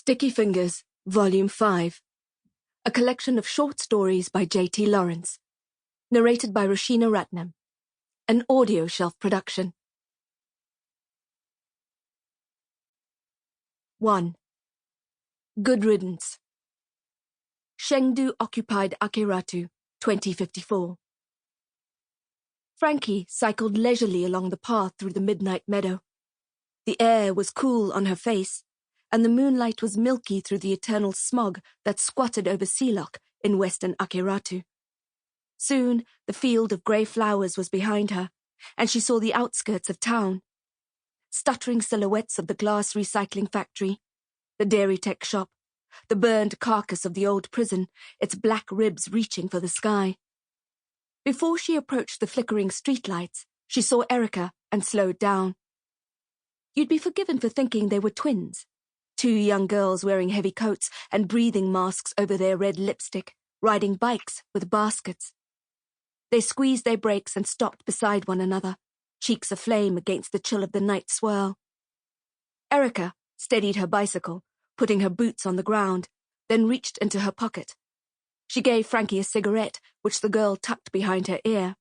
Sticky Fingers, Volume 5. A collection of short stories by J.T. Lawrence. Narrated by Roshina Ratnam. An audio shelf production. 1. Good Riddance. Chengdu occupied Akiratu, 2054. Frankie cycled leisurely along the path through the midnight meadow. The air was cool on her face, and the moonlight was milky through the eternal smog that squatted over Sealock in western Akiratu. Soon, the field of grey flowers was behind her, and she saw the outskirts of town. Stuttering silhouettes of the glass recycling factory, the dairy tech shop, the burned carcass of the old prison, its black ribs reaching for the sky. Before she approached the flickering streetlights, she saw Erica and slowed down. You'd be forgiven for thinking they were twins. 2 young girls wearing heavy coats and breathing masks over their red lipstick, riding bikes with baskets. They squeezed their brakes and stopped beside one another, cheeks aflame against the chill of the night swirl. Erica steadied her bicycle, putting her boots on the ground, then reached into her pocket. She gave Frankie a cigarette, which the girl tucked behind her ear.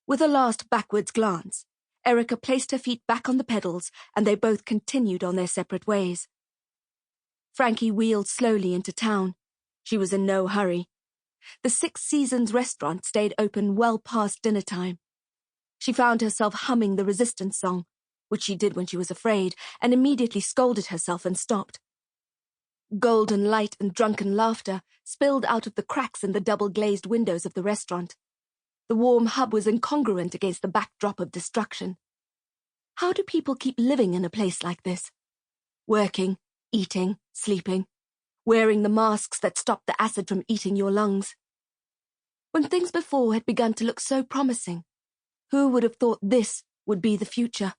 With a last backwards glance, Erica placed her feet back on the pedals, and they both continued on their separate ways. Frankie wheeled slowly into town. She was in no hurry. The Six Seasons restaurant stayed open well past dinner time. She found herself humming the Resistance song, which she did when she was afraid, and immediately scolded herself and stopped. Golden light and drunken laughter spilled out of the cracks in the double-glazed windows of the restaurant. The warm hub was incongruent against the backdrop of destruction. How do people keep living in a place like this? Working, eating, sleeping, wearing the masks that stop the acid from eating your lungs. When things before had begun to look so promising, who would have thought this would be the future?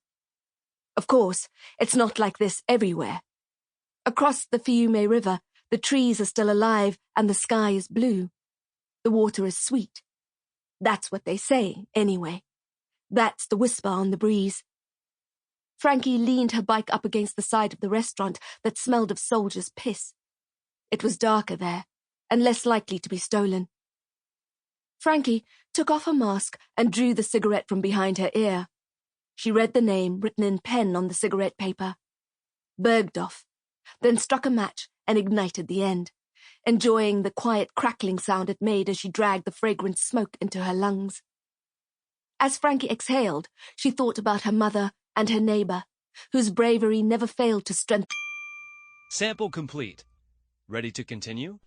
Of course, it's not like this everywhere. Across the Fiume River, the trees are still alive and the sky is blue. The water is sweet. That's what they say, anyway. That's the whisper on the breeze. Frankie leaned her bike up against the side of the restaurant that smelled of soldiers' piss. It was darker there, and less likely to be stolen. Frankie took off her mask and drew the cigarette from behind her ear. She read the name written in pen on the cigarette paper. Bergdorf, then struck a match and ignited the end, enjoying the quiet crackling sound it made as she dragged the fragrant smoke into her lungs. As Frankie exhaled, she thought about her mother and her neighbor, whose bravery never failed to strengthen. Sample complete. Ready to continue?